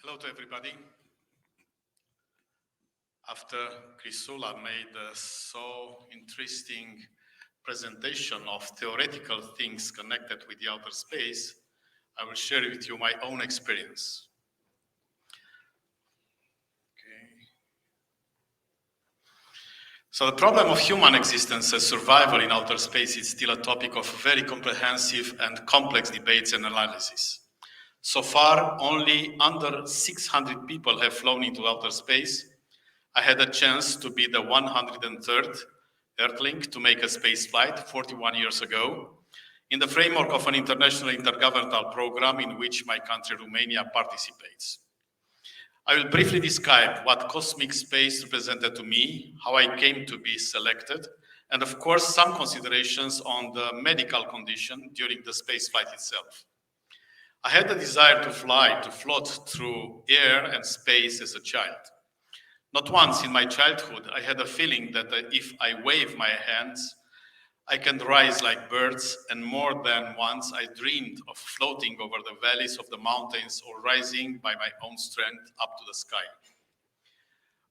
Hello to everybody. After Chrysula made a so interesting presentation of theoretical things connected with the outer space, I will share with you my own experience. So the problem of human existence and survival in outer space is still a topic of very comprehensive and complex debates and analysis. So far, only under 600 people have flown into outer space. I had a chance to be the 103rd Earthling to make a space flight 41 years ago in the framework of an international intergovernmental program in which my country, Romania, participates. I will briefly describe what cosmic space represented to me, how I came to be selected, and of course, some considerations on the medical condition during the space flight itself. I had the desire to float through air and space as a child. Not once in my childhood, I had a feeling that if I wave my hands, I can rise like birds, and more than once I dreamed of floating over the valleys of the mountains or rising by my own strength up to the sky.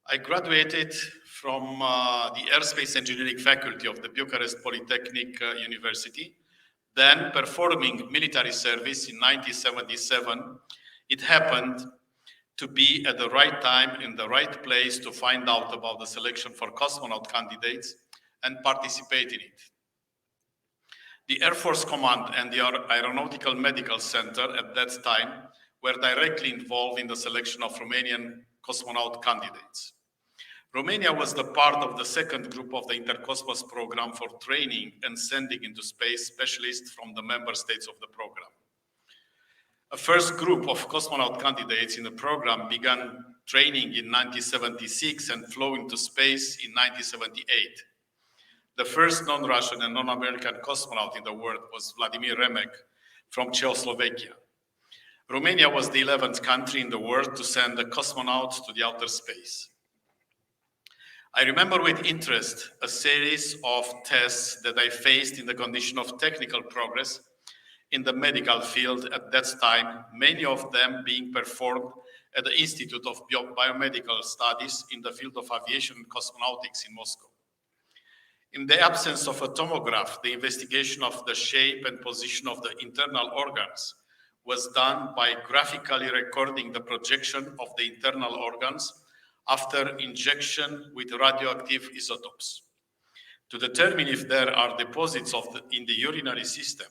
I graduated from the Aerospace Engineering Faculty of the Bucharest Polytechnic University. Then, performing military service in 1977, it happened to be at the right time in the right place to find out about the selection for cosmonaut candidates and participate in it. The Air Force Command and the Aeronautical Medical Center at that time were directly involved in the selection of Romanian cosmonaut candidates. Romania was the part of the second group of the Intercosmos program for training and sending into space specialists from the member states of the program. A first group of cosmonaut candidates in the program began training in 1976 and flew into space in 1978. The first non-Russian and non-American cosmonaut in the world was Vladimir Remek from Czechoslovakia. Romania was the 11th country in the world to send a cosmonaut to the outer space. I remember with interest a series of tests that I faced in the condition of technical progress in the medical field at that time, many of them being performed at the Institute of Biomedical Studies in the field of aviation and cosmonautics in Moscow. In the absence of a tomograph, the investigation of the shape and position of the internal organs was done by graphically recording the projection of the internal organs after injection with radioactive isotopes. To determine if there are deposits in the urinary system,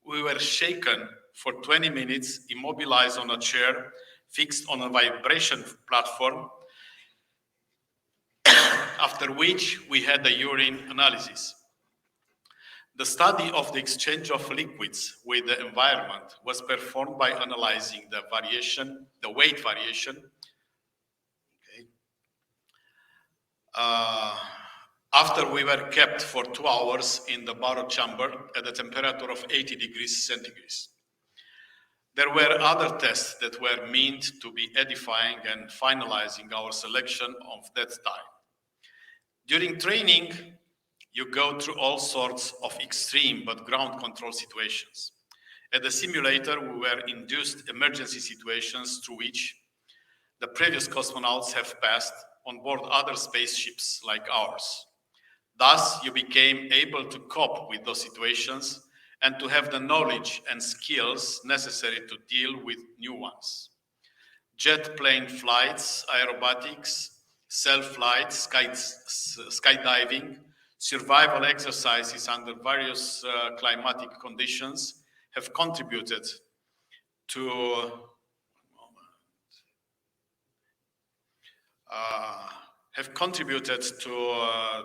we were shaken for 20 minutes, immobilized on a chair, fixed on a vibration platform, after which we had a urine analysis. The study of the exchange of liquids with the environment was performed by analyzing the weight variation, after we were kept for 2 hours in the baro chamber at a temperature of 80 degrees centigrade. There were other tests that were meant to be edifying and finalizing our selection of that time. During training, you go through all sorts of extreme but ground control situations. At the simulator, we were induced emergency situations through which the previous cosmonauts have passed on board other spaceships like ours. Thus, you became able to cope with those situations and to have the knowledge and skills necessary to deal with new ones. Jet plane flights, aerobatics, self-flight, skydiving, survival exercises under various climatic conditions have contributed to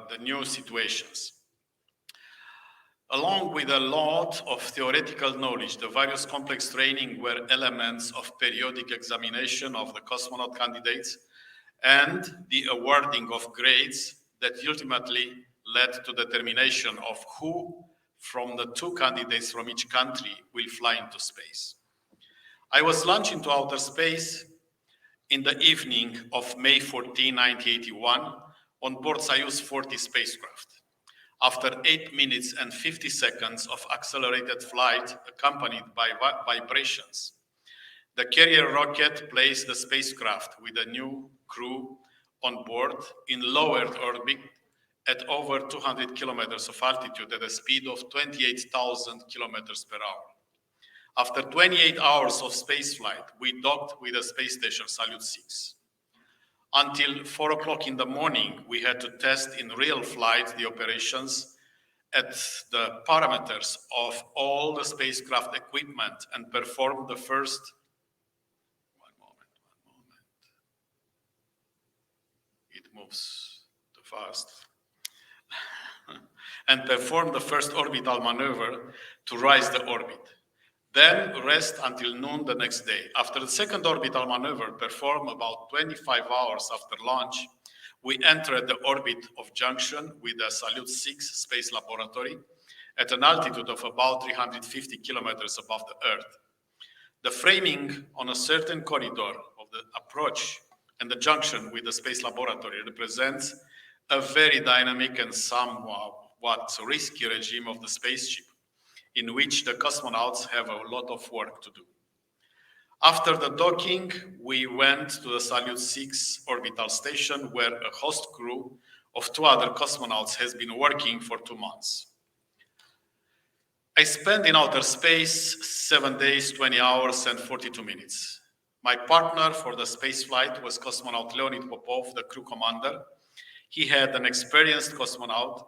the new situations. Along with a lot of theoretical knowledge, the various complex training were elements of periodic examination of the cosmonaut candidates and the awarding of grades that ultimately led to determination of who from the 2 candidates from each country will fly into space. I was launched into outer space in the evening of May 14, 1981, on board Soyuz 40 spacecraft. After 8 minutes and 50 seconds of accelerated flight accompanied by vibrations, The carrier rocket placed the spacecraft with a new crew on board in low Earth orbit at over 200 kilometers of altitude at a speed of 28,000 kilometers per hour. After 28 hours of spaceflight, we docked with the space station Salyut 6. Until 4 o'clock in the morning, we had to test in real flight the operations at the parameters of all the spacecraft equipment and perform the first, one moment, it moves too fast, and perform the first orbital maneuver to rise the orbit. Then rest until noon the next day. After the second orbital maneuver performed about 25 hours after launch, we entered the orbit of junction with the Salyut 6 space laboratory at an altitude of about 350 kilometers above the Earth. The framing on a certain corridor of the approach and the junction with the space laboratory represents a very dynamic and somewhat risky regime of the spaceship, in which the cosmonauts have a lot of work to do. After the docking, we went to the Salyut 6 orbital station, where a host crew of 2 other cosmonauts has been working for 2 months. I spent in outer space 7 days, 20 hours, and 42 minutes. My partner for the spaceflight was cosmonaut Leonid Popov, the crew commander. He was an experienced cosmonaut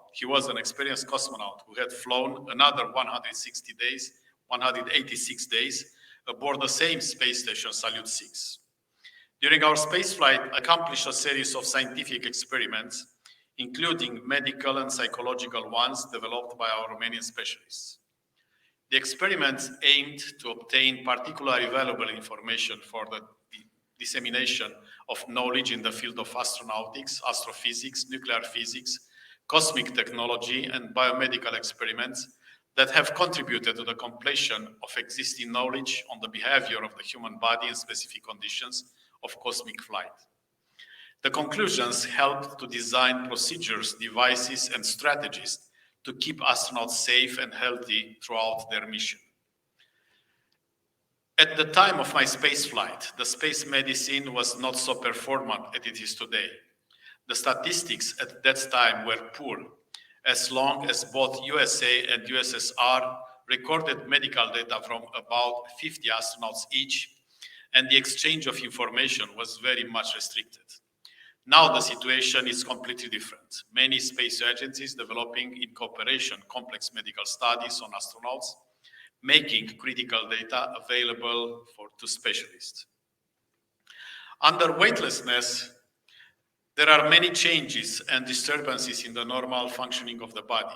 who had flown another 186 days aboard the same space station, Salyut 6. During our spaceflight, I accomplished a series of scientific experiments, including medical and psychological ones developed by our Romanian specialists. The experiments aimed to obtain particularly valuable information for the dissemination of knowledge in the field of astronautics, astrophysics, nuclear physics, cosmic technology, and biomedical experiments that have contributed to the completion of existing knowledge on the behavior of the human body in specific conditions of cosmic flight. The conclusions helped to design procedures, devices, and strategies to keep astronauts safe and healthy throughout their mission. At the time of my spaceflight, the space medicine was not so performant as it is today. The statistics at that time were poor, as long as both USA and USSR recorded medical data from about 50 astronauts each, and the exchange of information was very much restricted. Now the situation is completely different. Many space agencies developing in cooperation complex medical studies on astronauts, making critical data available to specialists. Under weightlessness, there are many changes and disturbances in the normal functioning of the body.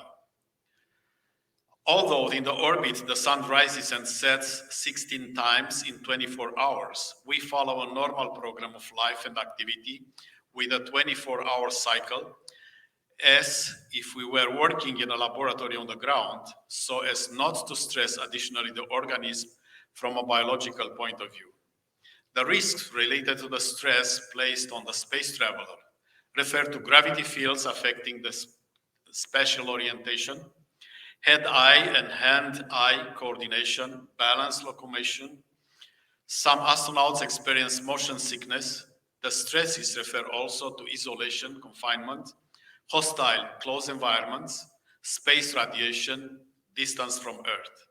Although in the orbit the sun rises and sets 16 times in 24 hours, we follow a normal program of life and activity with a 24-hour cycle, as if we were working in a laboratory on the ground, so as not to stress additionally the organism from a biological point of view. The risks related to the stress placed on the space traveler refer to gravity fields affecting the spatial orientation, head-eye and hand-eye coordination, balance, locomotion. Some astronauts experience motion sickness. The stresses refer also to isolation, confinement, hostile close environments, space radiation, distance from Earth.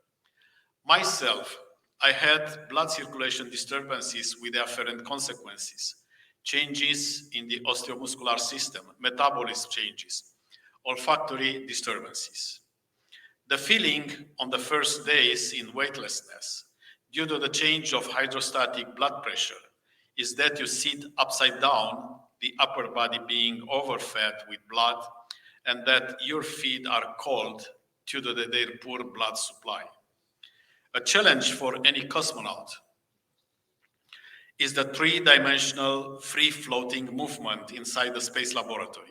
Myself, I had blood circulation disturbances with the afferent consequences, changes in the osteomuscular system, metabolism changes, olfactory disturbances. The feeling on the first days in weightlessness, due to the change of hydrostatic blood pressure, is that you sit upside down, the upper body being overfed with blood, and that your feet are cold due to their poor blood supply. A challenge for any cosmonaut is the three-dimensional free-floating movement inside the space laboratory.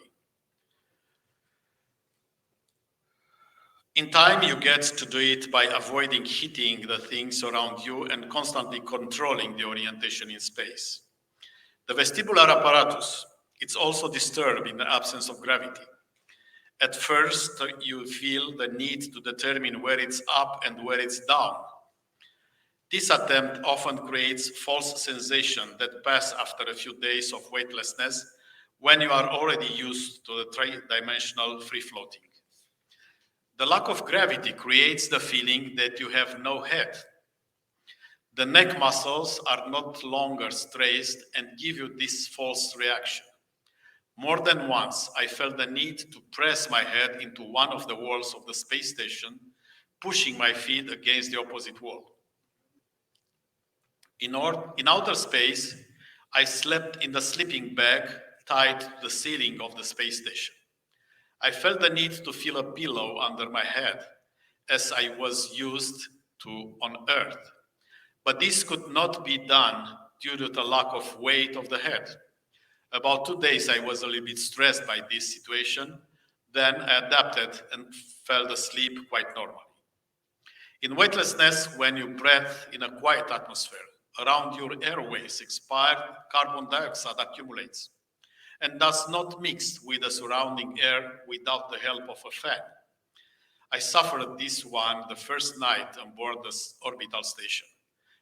In time, you get to do it by avoiding hitting the things around you and constantly controlling the orientation in space. The vestibular apparatus, it's also disturbed in the absence of gravity. At first, you feel the need to determine where it's up and where it's down. This attempt often creates false sensations that pass after a few days of weightlessness when you are already used to the three-dimensional free-floating. The lack of gravity creates the feeling that you have no head. The neck muscles are not longer stressed and give you this false reaction. More than once, I felt the need to press my head into one of the walls of the space station, pushing my feet against the opposite wall. In outer space, I slept in the sleeping bag tied to the ceiling of the space station. I felt the need to feel a pillow under my head, as I was used to on Earth. But this could not be done due to the lack of weight of the head. About 2 days, I was a little bit stressed by this situation. Then I adapted and fell asleep quite normally. In weightlessness, when you breathe in a quiet atmosphere, around your airways, expired carbon dioxide accumulates and does not mix with the surrounding air without the help of a fan. I suffered this one the first night on board the orbital station,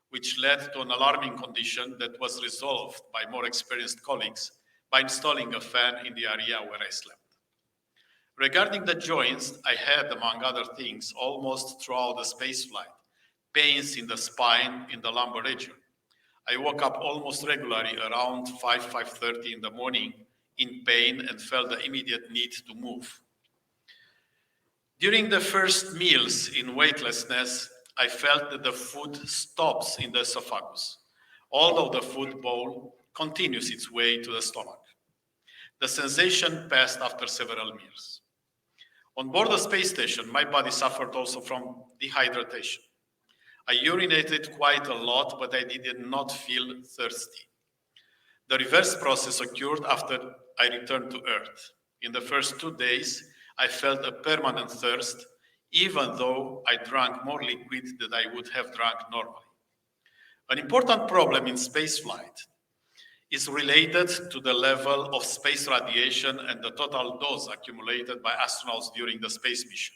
which led to an alarming condition that was resolved by more experienced colleagues by installing a fan in the area where I slept. Regarding the joints, I had, among other things, almost throughout the spaceflight, pains in the spine in the lumbar region. I woke up almost regularly around 5:30 in the morning in pain and felt the immediate need to move. During the first meals in weightlessness, I felt that the food stops in the esophagus, although the food bowl continues its way to the stomach. The sensation passed after several meals. On board the space station, my body suffered also from dehydration. I urinated quite a lot, but I did not feel thirsty. The reverse process occurred after I returned to Earth. In the first 2 days, I felt a permanent thirst, even though I drank more liquid than I would have drunk normally. An important problem in spaceflight is related to the level of space radiation and the total dose accumulated by astronauts during the space mission.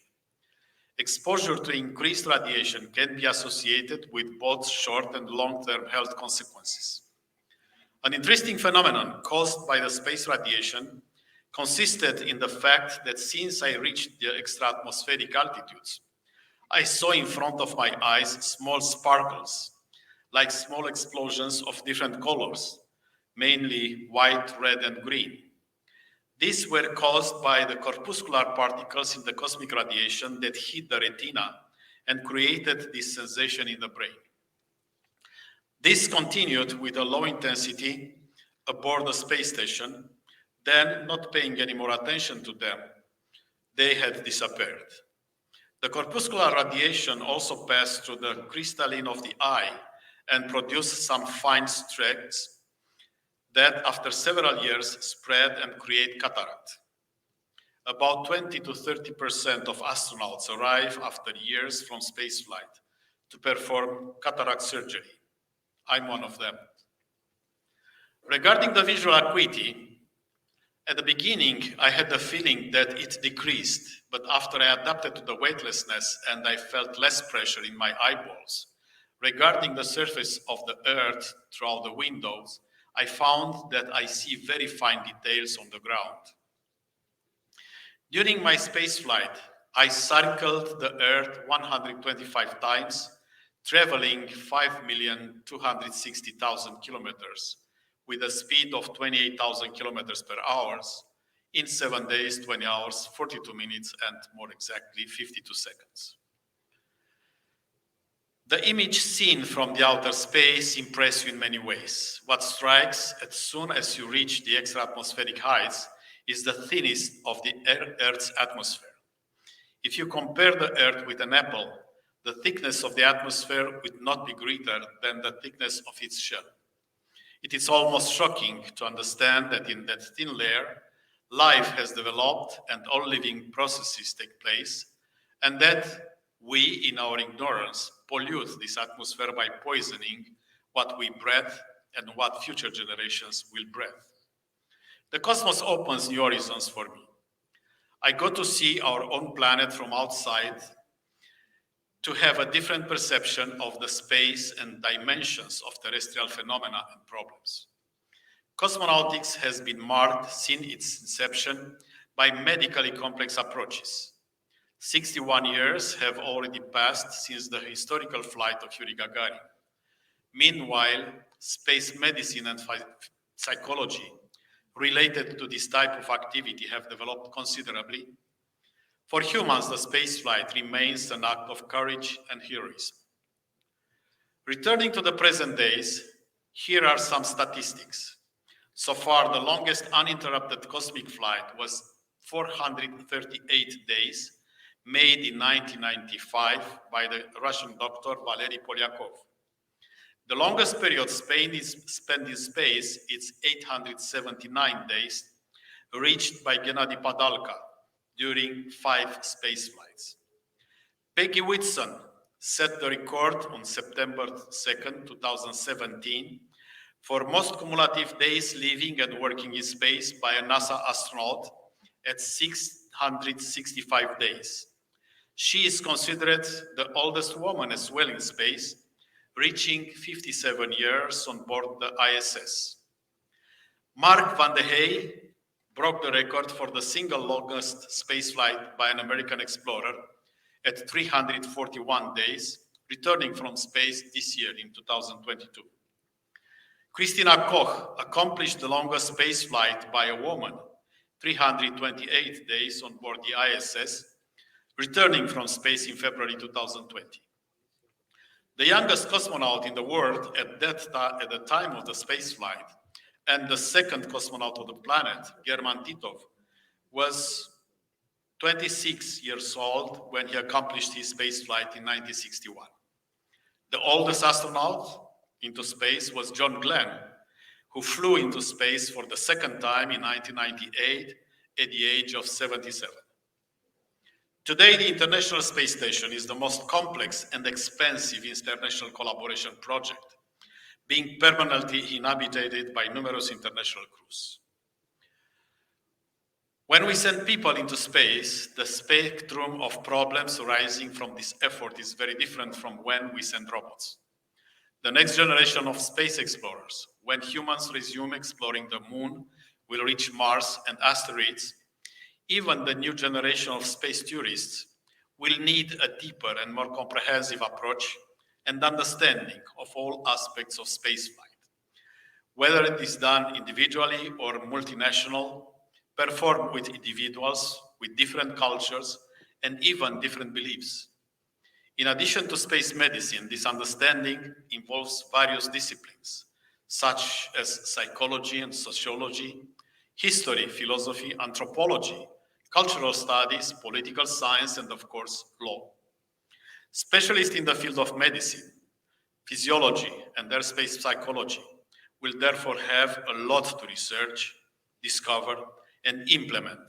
Exposure to increased radiation can be associated with both short and long-term health consequences. An interesting phenomenon caused by the space radiation consisted in the fact that since I reached the extra-atmospheric altitudes, I saw in front of my eyes small sparkles, like small explosions of different colors, mainly white, red, and green. These were caused by the corpuscular particles in the cosmic radiation that hit the retina and created this sensation in the brain. This continued with a low intensity aboard the space station, then not paying any more attention to them, they had disappeared. The corpuscular radiation also passed through the crystalline of the eye and produced some fine streaks that after several years spread and create cataract. About 20 to 30% of astronauts arrive after years from spaceflight to perform cataract surgery. I'm one of them. Regarding the visual acuity, at the beginning, I had the feeling that it decreased, but after I adapted to the weightlessness and I felt less pressure in my eyeballs, regarding the surface of the Earth throughout the windows, I found that I see very fine details on the ground. During my spaceflight, I circled the Earth 125 times, traveling 5,260,000 kilometers with a speed of 28,000 kilometers per hour in 7 days, 20 hours, 42 minutes, and more exactly 52 seconds. The image seen from the outer space impresses you in many ways. What strikes as soon as you reach the extra-atmospheric heights is the thinness of the Earth's atmosphere. If you compare the Earth with an apple, the thickness of the atmosphere would not be greater than the thickness of its shell. It is almost shocking to understand that in that thin layer, life has developed and all living processes take place, and that we, in our ignorance, pollute this atmosphere by poisoning what we breathe and what future generations will breathe. The cosmos opens new horizons for me. I got to see our own planet from outside to have a different perception of the space and dimensions of terrestrial phenomena and problems. Cosmonautics has been marked since its inception by medically complex approaches. 61 years have already passed since the historical flight of Yuri Gagarin. Meanwhile, space medicine and psychology related to this type of activity have developed considerably. For humans, the spaceflight remains an act of courage and heroism. Returning to the present days, here are some statistics. So far, the longest uninterrupted cosmic flight was 438 days, made in 1995 by the Russian doctor Valery Polyakov. The longest period Spain is spent in space is 879 days, reached by Gennady Padalka during 5 space flights. Peggy Whitson set the record on September 2nd, 2017, for most cumulative days living and working in space by a NASA astronaut at 665 days. She is considered the oldest woman as well in space, reaching 57 years on board the ISS. Mark Van de Hey broke the record for the single longest spaceflight by an American explorer at 341 days, returning from space this year in 2022. Christina Koch accomplished the longest spaceflight by a woman, 328 days on board the ISS, returning from space in February 2020. The youngest cosmonaut in the world at the time of the spaceflight, and the second cosmonaut of the planet, German Titov, was 26 years old when he accomplished his spaceflight in 1961. The oldest astronaut into space was John Glenn, who flew into space for the second time in 1998 at the age of 77. Today, the International Space Station is the most complex and expensive international collaboration project, being permanently inhabited by numerous international crews. When we send people into space, the spectrum of problems arising from this effort is very different from when we send robots. The next generation of space explorers, when humans resume exploring the moon, will reach Mars and asteroids. Even the new generation of space tourists will need a deeper and more comprehensive approach and understanding of all aspects of spaceflight. Whether it is done individually or multinational, performed with individuals with different cultures and even different beliefs. In addition to space medicine, this understanding involves various disciplines, such as psychology and sociology, history, philosophy, anthropology, cultural studies, political science, and of course, law. Specialists in the field of medicine, physiology, and airspace psychology will therefore have a lot to research, discover, and implement.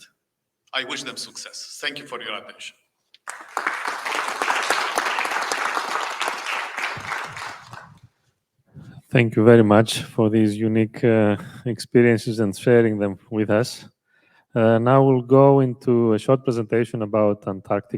I wish them success. Thank you for your attention. Thank you very much for these unique experiences and sharing them with us. Now we'll go into a short presentation about Antarctica.